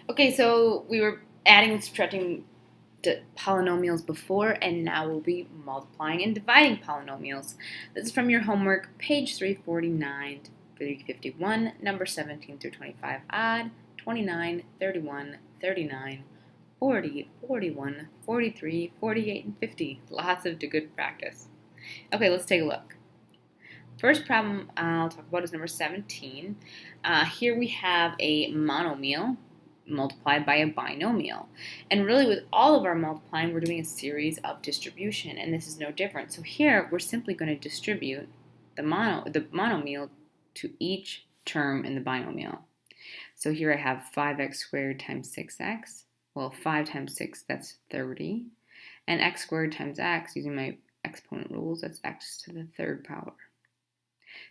Okay, so we were adding and subtracting the polynomials before, and now we'll be multiplying and dividing polynomials. This is from your homework, page 349 to 351, number 17 through 25 odd, 29, 31, 39, 40, 41, 43, 48, and 50. Lots of good practice. Okay, let's take a look. First problem I'll talk about is number 17. Here we have a monomial multiplied by a binomial. And really with all of our multiplying, we're doing a series of distribution, and this is no different. So here we're simply going to distribute the monomial to each term in the binomial. So here I have 5x squared times 6x. Well, 5 times 6, that's 30. And x squared times x, using my exponent rules, that's x to the third power.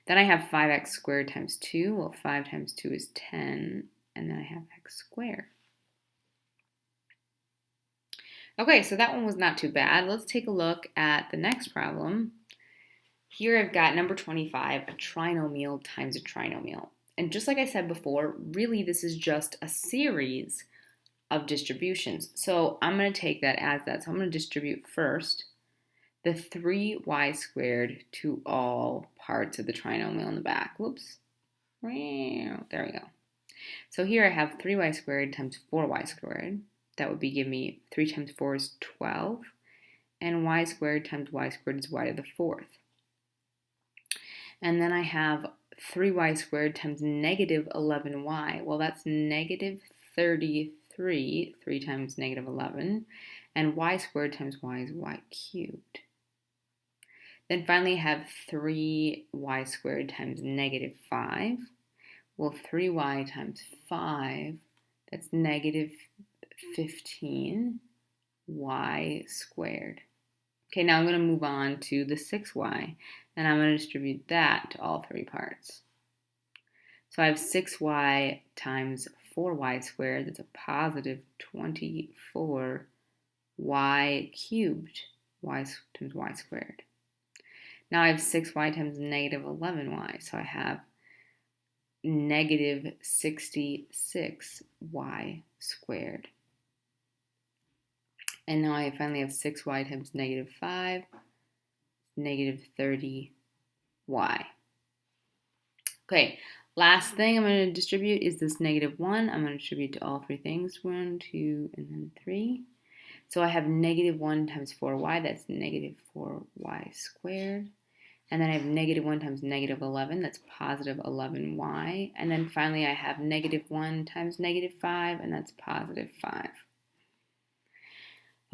Then I have 5x squared times 2. Well, 5 times 2 is 10. And then I have x squared. Okay, so that one was not too bad. Let's take a look at the next problem. Here I've got number 25, a trinomial times a trinomial. And just like I said before, really this is just a series of distributions. So I'm going to take that as that. So I'm going to distribute first the 3y squared to all parts of the trinomial in the back. Whoops. There we go. So here I have 3y squared times 4y squared. That would be give me 3 times 4 is 12. And y squared times y squared is y to the fourth. And then I have 3y squared times negative 11y. Well, that's negative 33, 3 times negative 11. And y squared times y is y cubed. Then finally I have 3y squared times negative 5. Well, 3y times 5, that's negative 15y squared. Okay, now I'm going to move on to the 6y, and I'm going to distribute that to all three parts. So I have 6y times 4y squared, that's a positive 24y cubed, y times y squared. Now I have 6y times negative 11y, so I have negative 66y squared. And now I finally have 6y times negative 5, negative 30y. Okay, last thing I'm going to distribute is this negative 1. I'm going to distribute to all three things, 1, 2, and then 3. So I have negative 1 times 4y, that's negative 4y squared. And then I have negative 1 times negative 11, that's positive 11y. And then finally I have negative 1 times negative 5, and that's positive 5.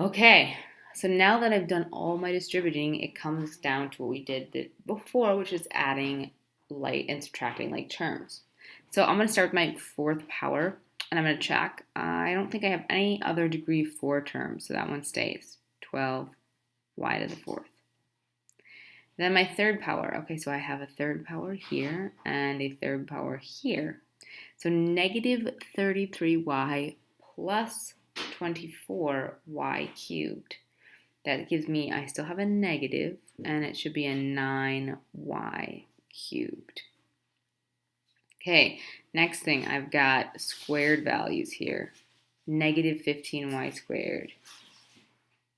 Okay, so now that I've done all my distributing, it comes down to what we did before, which is adding like and subtracting like terms. So I'm going to start with my fourth power, and I'm going to check. I don't think I have any other degree 4 terms, so that one stays. 12y to the fourth. Then my third power. Okay, so I have a third power here and a third power here. So negative 33y plus 24y cubed. That gives me, I still have a negative, and it should be a 9y cubed. Okay, next thing, I've got squared values here. Negative 15y squared,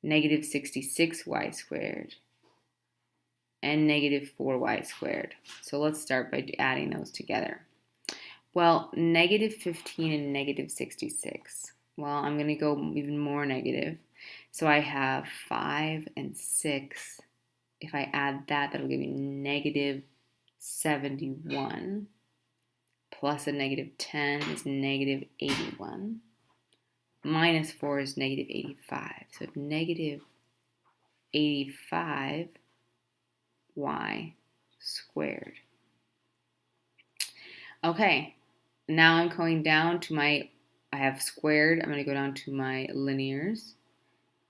negative 66y squared, and negative 4y squared. So let's start by adding those together. Well, negative 15 and negative 66. Well, I'm going to go even more negative. So I have 5 and 6. If I add that, that'll give me negative 71. Plus a negative 10 is negative 81. Minus 4 is negative 85. So negative 85y squared. Okay, now I'm going down to I have squared, I'm going to go down to my linears.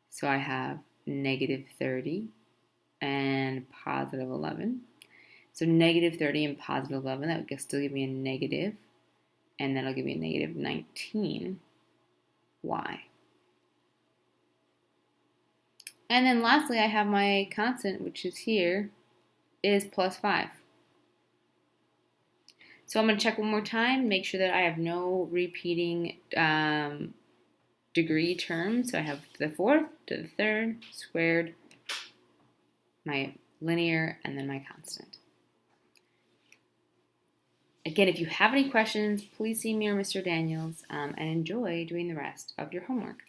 So I have negative 30 and positive 11. So negative 30 and positive 11, that would still give me a negative, and that'll give me a negative 19y. And then lastly, I have my constant, which is here, is plus 5. So I'm going to check one more time, make sure that I have no repeating degree terms. So I have the fourth to the third squared, my linear, and then my constant. Again, if you have any questions, please see me or Mr. Daniels, and enjoy doing the rest of your homework.